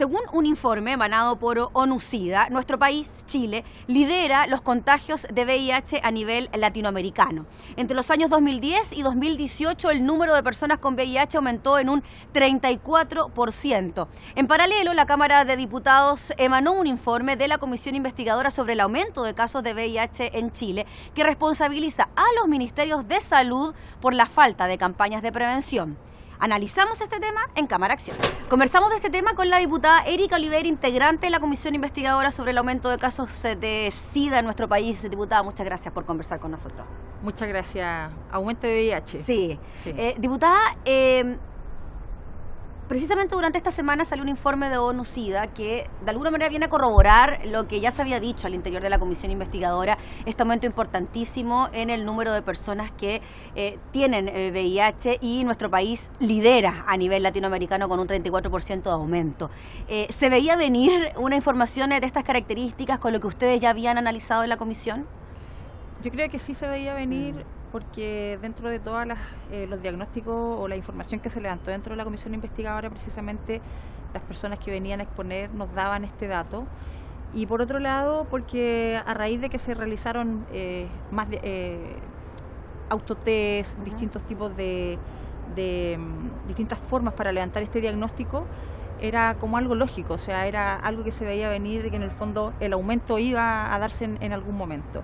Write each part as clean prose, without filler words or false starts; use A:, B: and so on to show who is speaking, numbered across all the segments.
A: Según un informe emanado por ONU-SIDA, nuestro país, Chile, lidera los contagios de VIH a nivel latinoamericano. Entre los años 2010 y 2018, el número de personas con VIH aumentó en un 34%. En paralelo, la Cámara de Diputados emanó un informe de la Comisión Investigadora sobre el aumento de casos de VIH en Chile, que responsabiliza a los ministerios de salud por la falta de campañas de prevención. Analizamos este tema en Cámara Acción. Conversamos de este tema con la diputada Erika Olivera, integrante de la Comisión Investigadora sobre el aumento de casos de SIDA en nuestro país. Diputada, muchas gracias por conversar con nosotros.
B: Muchas gracias. Aumento de VIH.
A: Sí. Diputada, precisamente durante esta semana salió un informe de ONU-SIDA que de alguna manera viene a corroborar lo que ya se había dicho al interior de la Comisión Investigadora, este aumento importantísimo en el número de personas que tienen VIH, y nuestro país lidera a nivel latinoamericano con un 34% de aumento. ¿Se veía venir una información de estas características con lo que ustedes ya habían analizado en la Comisión?
B: Yo creo que sí se veía venir, porque dentro de todos los diagnósticos o la información que se levantó dentro de la Comisión Investigadora, precisamente las personas que venían a exponer nos daban este dato. Y por otro lado, porque a raíz de que se realizaron más autotest, distintos tipos de distintas formas para levantar este diagnóstico, era como algo lógico, o sea, era algo que se veía venir, de que en el fondo el aumento iba a darse en algún momento.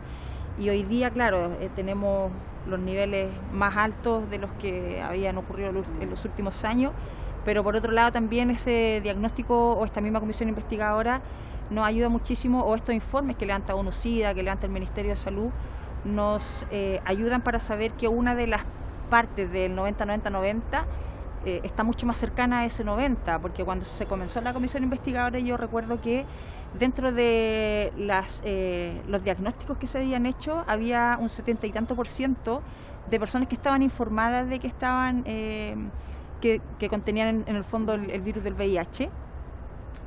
B: Y hoy día, claro, tenemos los niveles más altos de los que habían ocurrido en los últimos años, pero por otro lado también ese diagnóstico o esta misma comisión investigadora nos ayuda muchísimo, o estos informes que levanta ONU-SIDA, que levanta el Ministerio de Salud, nos ayudan para saber que una de las partes del 90-90-90 está mucho más cercana a ese 90, porque cuando se comenzó la comisión investigadora yo recuerdo que dentro de los diagnósticos que se habían hecho había un 70 y tanto % de personas que estaban informadas de que estaban que contenían en el fondo el virus del VIH.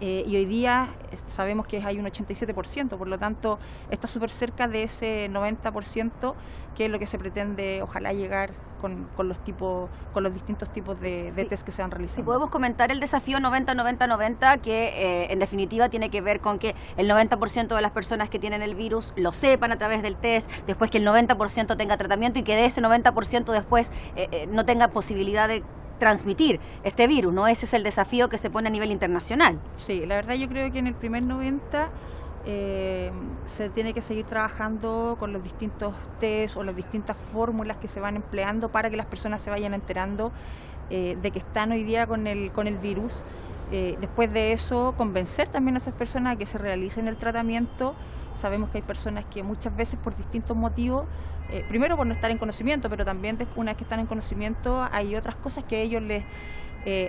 B: Y hoy día sabemos que hay un 87%, por lo tanto está súper cerca de ese 90%, que es lo que se pretende, ojalá, llegar con los distintos tipos de test que se han realizado.
A: Si podemos comentar el desafío 90-90-90, que en definitiva tiene que ver con que el 90% de las personas que tienen el virus lo sepan a través del test, después que el 90% tenga tratamiento y que de ese 90% después no tenga posibilidad de transmitir este virus, ¿no? Ese es el desafío que se pone a nivel internacional.
B: Sí, la verdad yo creo que en el primer 90 se tiene que seguir trabajando con los distintos test o las distintas fórmulas que se van empleando para que las personas se vayan enterando de que están hoy día con el virus. Después de eso, convencer también a esas personas a que se realicen el tratamiento. Sabemos que hay personas que muchas veces por distintos motivos, primero por no estar en conocimiento, pero también una vez que están en conocimiento hay otras cosas que a ellos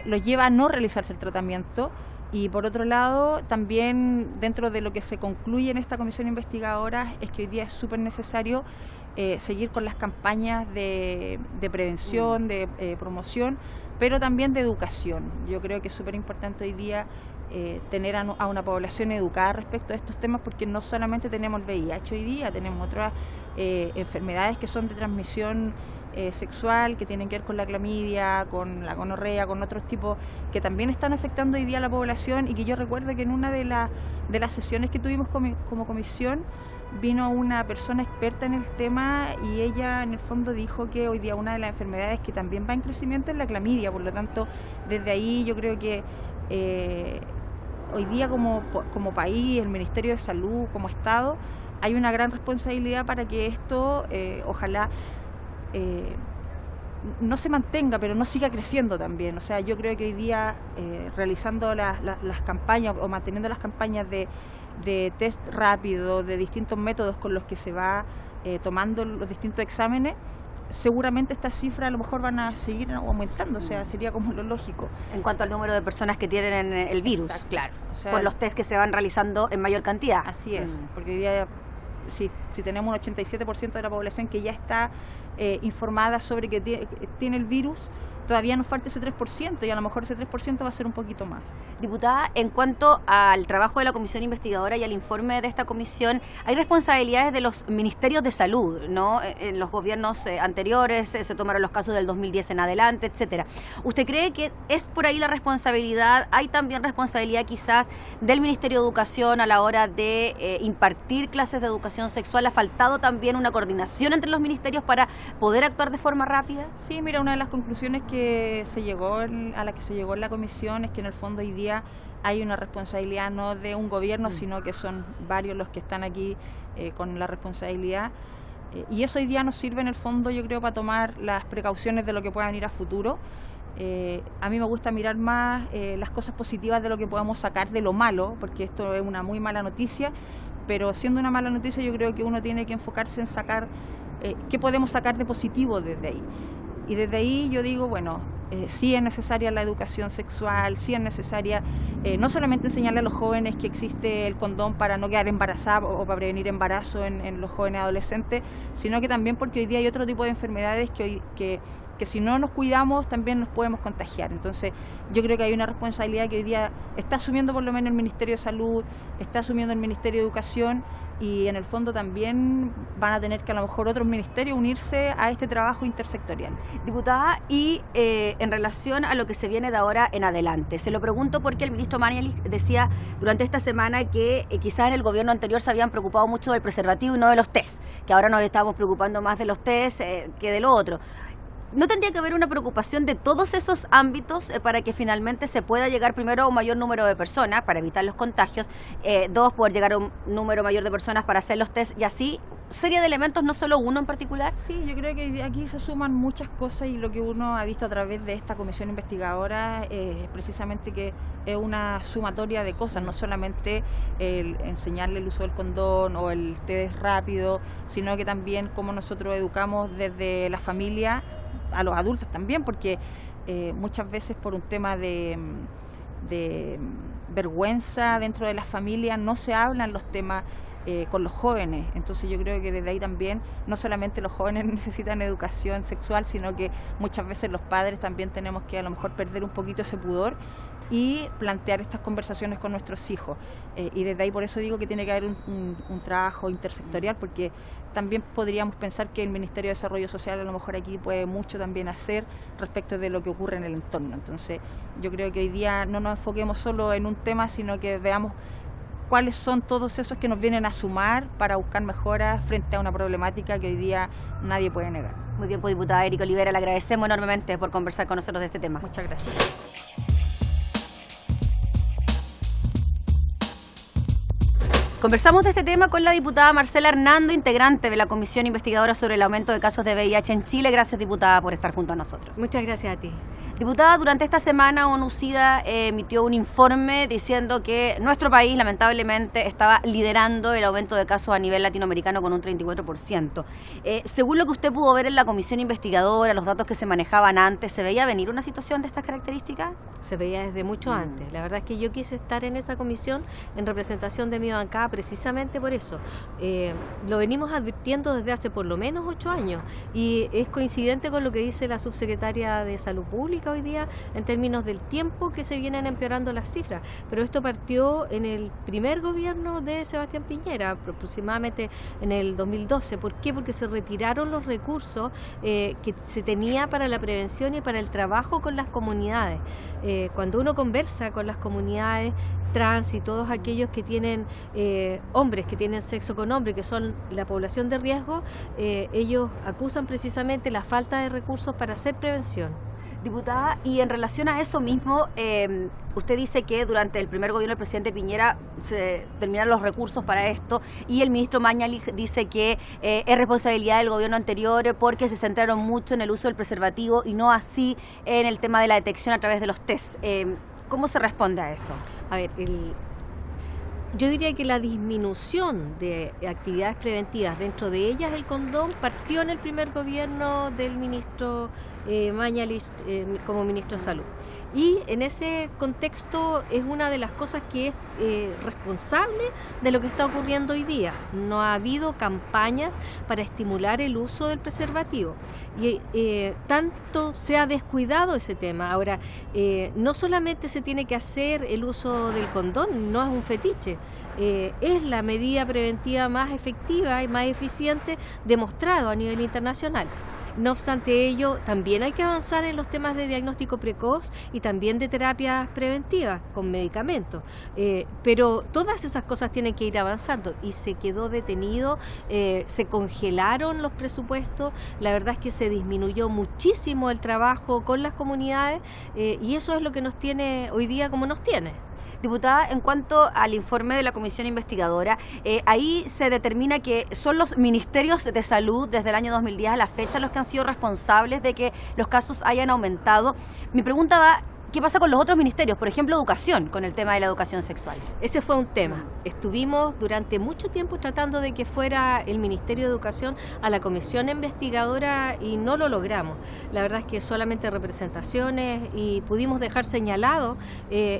B: los lleva a no realizarse el tratamiento. Y por otro lado, también dentro de lo que se concluye en esta comisión investigadora es que hoy día es súper necesario seguir con las campañas de prevención, de promoción, pero también de educación. Yo creo que es súper importante hoy día tener a una población educada respecto a estos temas, porque no solamente tenemos el VIH hoy día, tenemos otras enfermedades que son de transmisión sexual, que tienen que ver con la clamidia, con la gonorrea, con otros tipos que también están afectando hoy día a la población, y que yo recuerdo que en una de las sesiones que tuvimos como comisión vino una persona experta en el tema y ella en el fondo dijo que hoy día una de las enfermedades que también va en crecimiento es la clamidia. Por lo tanto, desde ahí yo creo que hoy día como país, el Ministerio de Salud, como Estado, hay una gran responsabilidad para que esto ojalá no se mantenga, pero no siga creciendo también. O sea, yo creo que hoy día realizando las campañas o manteniendo las campañas de test rápido, de distintos métodos con los que se va tomando los distintos exámenes, seguramente estas cifras a lo mejor van a seguir aumentando, o sea, sería como lo lógico.
A: En cuanto al número de personas que tienen el virus.
B: Exacto.
A: Claro,
B: o sea,
A: por los test que se van realizando en mayor cantidad.
B: Así es, porque hoy día si tenemos un 87% de la población que ya está informada sobre que tiene el virus, todavía nos falta ese 3% y a lo mejor ese 3% va a ser un poquito más.
A: Diputada, en cuanto al trabajo de la comisión investigadora y al informe de esta comisión, hay responsabilidades de los ministerios de salud, ¿no? En los gobiernos anteriores se tomaron los casos del 2010 en adelante, etcétera. ¿Usted cree que es por ahí la responsabilidad? ¿Hay también responsabilidad quizás del Ministerio de Educación a la hora de impartir clases de educación sexual? ¿Ha faltado también una coordinación entre los ministerios para poder actuar de forma rápida?
B: Sí, mira, una de las conclusiones que se llegó a la que se llegó en la comisión es que en el fondo hoy día hay una responsabilidad no de un gobierno, sino que son varios los que están aquí con la responsabilidad. Y eso hoy día nos sirve en el fondo, yo creo, para tomar las precauciones de lo que pueda venir a futuro. A mí me gusta mirar más las cosas positivas de lo que podamos sacar de lo malo, porque esto es una muy mala noticia, pero siendo una mala noticia yo creo que uno tiene que enfocarse en sacar qué podemos sacar de positivo desde ahí. Y desde ahí yo digo, bueno, sí es necesaria la educación sexual, sí es necesaria no solamente enseñarle a los jóvenes que existe el condón para no quedar embarazada o para prevenir embarazo en los jóvenes adolescentes, sino que también porque hoy día hay otro tipo de enfermedades que si no nos cuidamos también nos podemos contagiar. Entonces yo creo que hay una responsabilidad que hoy día está asumiendo por lo menos el Ministerio de Salud, está asumiendo el Ministerio de Educación, y en el fondo también van a tener que a lo mejor otros ministerios unirse a este trabajo intersectorial.
A: Diputada, y en relación a lo que se viene de ahora en adelante, se lo pregunto porque el ministro Mañalich decía durante esta semana que quizás en el gobierno anterior se habían preocupado mucho del preservativo y no de los test, que ahora nos estamos preocupando más de los test que de lo otro. ¿No tendría que haber una preocupación de todos esos ámbitos para que finalmente se pueda llegar primero a un mayor número de personas para evitar los contagios, dos, poder llegar a un número mayor de personas para hacer los test y así, serie de elementos, no solo uno en particular?
B: Sí, yo creo que aquí se suman muchas cosas y lo que uno ha visto a través de esta comisión investigadora es precisamente que es una sumatoria de cosas, no solamente el enseñarle el uso del condón o el test rápido, sino que también cómo nosotros educamos desde la familia a los adultos también, porque muchas veces por un tema de vergüenza dentro de las familias no se hablan los temas con los jóvenes. Entonces yo creo que desde ahí también no solamente los jóvenes necesitan educación sexual, sino que muchas veces los padres también tenemos que a lo mejor perder un poquito ese pudor y plantear estas conversaciones con nuestros hijos. Y desde ahí por eso digo que tiene que haber un trabajo intersectorial, porque también podríamos pensar que el Ministerio de Desarrollo Social a lo mejor aquí puede mucho también hacer respecto de lo que ocurre en el entorno. Entonces yo creo que hoy día no nos enfoquemos solo en un tema, sino que veamos cuáles son todos esos que nos vienen a sumar para buscar mejoras frente a una problemática que hoy día nadie puede negar.
A: Muy bien, pues diputada Erika Olivera, le agradecemos enormemente por conversar con nosotros de este tema.
B: Muchas gracias.
A: Conversamos de este tema con la diputada Marcela Hernando, integrante de la Comisión Investigadora sobre el Aumento de Casos de VIH en Chile. Gracias, diputada, por estar junto a nosotros.
C: Muchas gracias a ti.
A: Diputada, durante esta semana ONU-SIDA emitió un informe diciendo que nuestro país lamentablemente estaba liderando el aumento de casos a nivel latinoamericano con un 34%. Según lo que usted pudo ver en la comisión investigadora, los datos que se manejaban antes, ¿se veía venir una situación de estas características?
C: Se veía desde mucho antes. La verdad es que yo quise estar en esa comisión en representación de mi bancada precisamente por eso. Lo venimos advirtiendo desde hace por lo menos 8 años y es coincidente con lo que dice la subsecretaria de Salud Pública hoy día en términos del tiempo que se vienen empeorando las cifras, pero esto partió en el primer gobierno de Sebastián Piñera, aproximadamente en el 2012. ¿Por qué? Porque se retiraron los recursos que se tenía para la prevención y para el trabajo con las comunidades. Cuando uno conversa con las comunidades trans y todos aquellos que tienen hombres que tienen sexo con hombres, que son la población de riesgo, ellos acusan precisamente la falta de recursos para hacer prevención.
A: Diputada, y en relación a eso mismo, usted dice que durante el primer gobierno del presidente Piñera se terminaron los recursos para esto y el ministro Mañalich dice que es responsabilidad del gobierno anterior porque se centraron mucho en el uso del preservativo y no así en el tema de la detección a través de los test. ¿Cómo se responde a eso?
C: A ver, Yo diría que la disminución de actividades preventivas, dentro de ellas el condón, partió en el primer gobierno del ministro Mañalich como ministro de Salud. Y en ese contexto es una de las cosas que es responsable de lo que está ocurriendo hoy día. No ha habido campañas para estimular el uso del preservativo y tanto se ha descuidado ese tema. Ahora, no solamente se tiene que hacer el uso del condón, no es un fetiche. Es la medida preventiva más efectiva y más eficiente demostrado a nivel internacional. No obstante ello, también hay que avanzar en los temas de diagnóstico precoz y también de terapias preventivas con medicamentos. Pero todas esas cosas tienen que ir avanzando y se quedó detenido, se congelaron los presupuestos, la verdad es que se disminuyó muchísimo el trabajo con las comunidades y eso es lo que nos tiene hoy día como nos tiene.
A: Diputada, en cuanto al informe de la comisión investigadora, ahí se determina que son los ministerios de salud desde el año 2010 a la fecha los que han sido responsables de que los casos hayan aumentado. Mi pregunta va, ¿qué pasa con los otros ministerios? Por ejemplo, educación, con el tema de la educación sexual.
C: Ese fue un tema. Estuvimos durante mucho tiempo tratando de que fuera el Ministerio de Educación a la comisión investigadora y no lo logramos. La verdad es que solamente representaciones y pudimos dejar señalado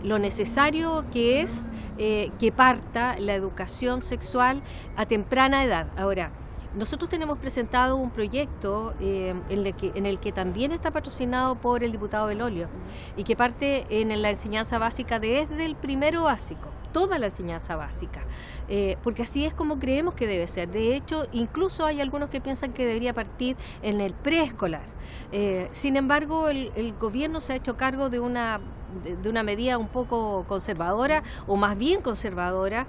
C: lo necesario que es que parta la educación sexual a temprana edad. Ahora, nosotros tenemos presentado un proyecto en el que también está patrocinado por el diputado Belolio y que parte en la enseñanza básica desde el primero básico, toda la enseñanza básica, porque así es como creemos que debe ser. De hecho, incluso hay algunos que piensan que debería partir en el preescolar. Sin embargo, el gobierno se ha hecho cargo de una medida un poco conservadora o más bien conservadora.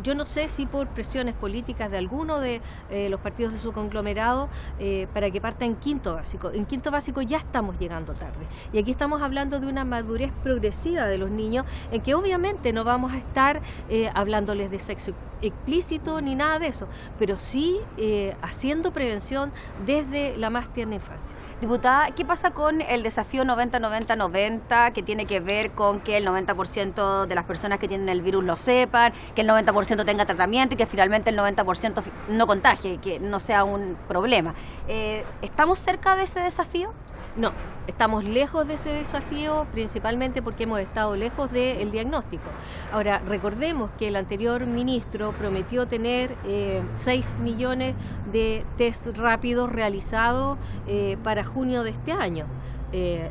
C: Yo no sé si por presiones políticas de alguno de los partidos de su conglomerado para que parta en quinto básico. En quinto básico ya estamos llegando tarde y aquí estamos hablando de una madurez progresiva de los niños en que obviamente no vamos a estar hablándoles de sexo explícito ni nada de eso, pero sí haciendo prevención desde la más tierna infancia.
A: Diputada, ¿qué pasa con el desafío 90-90-90 que tiene que ver con que el 90% de las personas que tienen el virus lo sepan, que el 90% tenga tratamiento y que finalmente el 90% no contagie, que no sea un problema? ¿Estamos cerca de ese desafío?
C: No, estamos lejos de ese desafío, principalmente porque hemos estado lejos del diagnóstico. Ahora, recordemos que el anterior ministro prometió tener 6 millones de test rápidos realizados para junio de este año.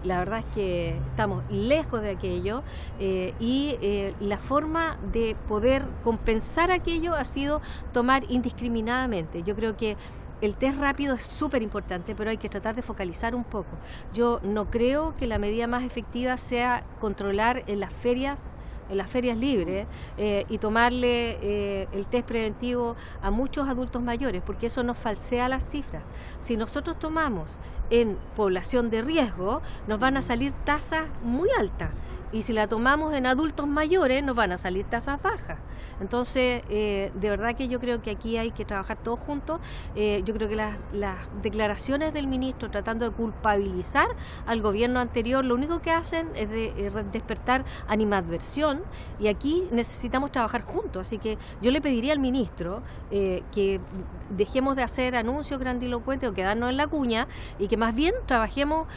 C: La verdad es que estamos lejos de aquello y la forma de poder compensar aquello ha sido tomar indiscriminadamente. Yo creo que el test rápido es súper importante, pero hay que tratar de focalizar un poco. Yo no creo que la medida más efectiva sea controlar en las ferias libres y tomarle el test preventivo a muchos adultos mayores, porque eso nos falsea las cifras. Si nosotros tomamos en población de riesgo, nos van a salir tasas muy altas. Y si la tomamos en adultos mayores, nos van a salir tasas bajas. Entonces, de verdad que yo creo que aquí hay que trabajar todos juntos. Yo creo que las declaraciones del ministro tratando de culpabilizar al gobierno anterior, lo único que hacen es despertar animadversión y aquí necesitamos trabajar juntos. Así que yo le pediría al ministro que dejemos de hacer anuncios grandilocuentes o quedarnos en la cuña y que más bien trabajemos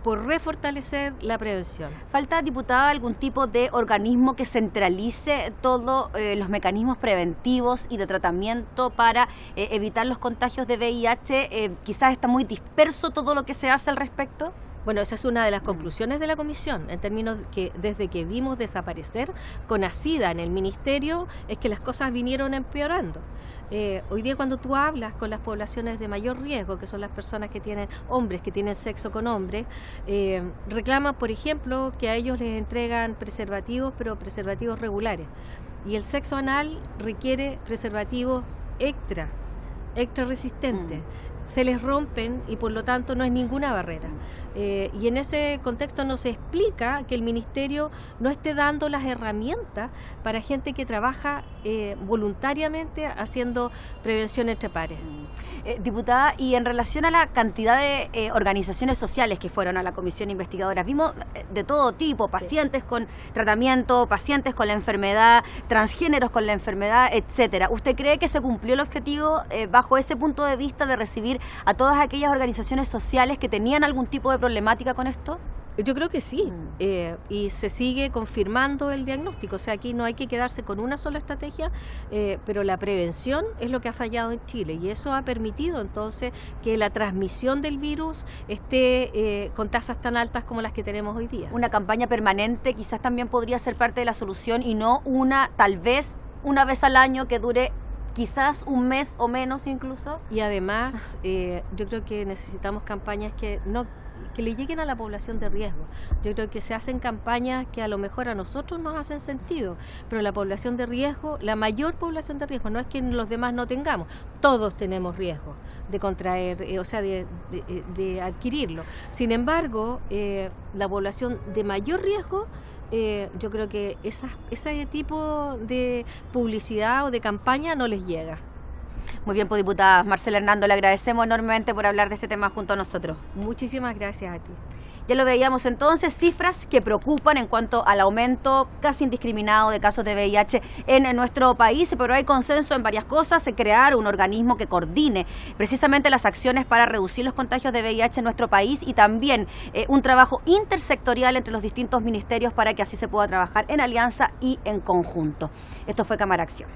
C: por refortalecer la prevención.
A: ¿Falta, diputada, algún tipo de organismo que centralice todos los mecanismos preventivos y de tratamiento para evitar los contagios de VIH? Quizás está muy disperso todo lo que se hace al respecto.
C: Bueno, esa es una de las conclusiones de la comisión, en términos que desde que vimos desaparecer CONACYDA en el ministerio, es que las cosas vinieron empeorando. Hoy día cuando tú hablas con las poblaciones de mayor riesgo, que son las personas que tienen hombres, que tienen sexo con hombres, reclaman, por ejemplo, que a ellos les entregan preservativos, pero preservativos regulares. Y el sexo anal requiere preservativos extra. extra resistentes. Se les rompen y por lo tanto no es ninguna barrera. Y en ese contexto no se explica que el Ministerio no esté dando las herramientas para gente que trabaja voluntariamente haciendo prevención entre pares.
A: Diputada, y en relación a la cantidad de organizaciones sociales que fueron a la comisión investigadora, vimos de todo tipo, pacientes con tratamiento, pacientes con la enfermedad, transgéneros con la enfermedad, etcétera. ¿Usted cree que se cumplió el objetivo bajo ese punto de vista de recibir a todas aquellas organizaciones sociales que tenían algún tipo de problemática con esto?
C: Yo creo que sí, y se sigue confirmando el diagnóstico, o sea, aquí no hay que quedarse con una sola estrategia, pero la prevención es lo que ha fallado en Chile y eso ha permitido entonces que la transmisión del virus esté con tasas tan altas como las que tenemos hoy día.
A: Una campaña permanente quizás también podría ser parte de la solución y no tal vez una vez al año que dure quizás un mes o menos incluso.
C: Y además yo creo que necesitamos campañas que le lleguen a la población de riesgo. Yo creo que se hacen campañas que a lo mejor a nosotros nos hacen sentido, pero la población de riesgo, la mayor población de riesgo, no es que los demás no tengamos, todos tenemos riesgo de contraer, o sea, de adquirirlo. Sin embargo, la población de mayor riesgo, yo creo que ese tipo de publicidad o de campaña no les llega.
A: Muy bien, pues diputada Marcela Hernando, le agradecemos enormemente por hablar de este tema junto a nosotros.
C: Muchísimas gracias a ti.
A: Ya lo veíamos entonces, cifras que preocupan en cuanto al aumento casi indiscriminado de casos de VIH en nuestro país, pero hay consenso en varias cosas, crear un organismo que coordine precisamente las acciones para reducir los contagios de VIH en nuestro país y también un trabajo intersectorial entre los distintos ministerios para que así se pueda trabajar en alianza y en conjunto. Esto fue Cámara Acción.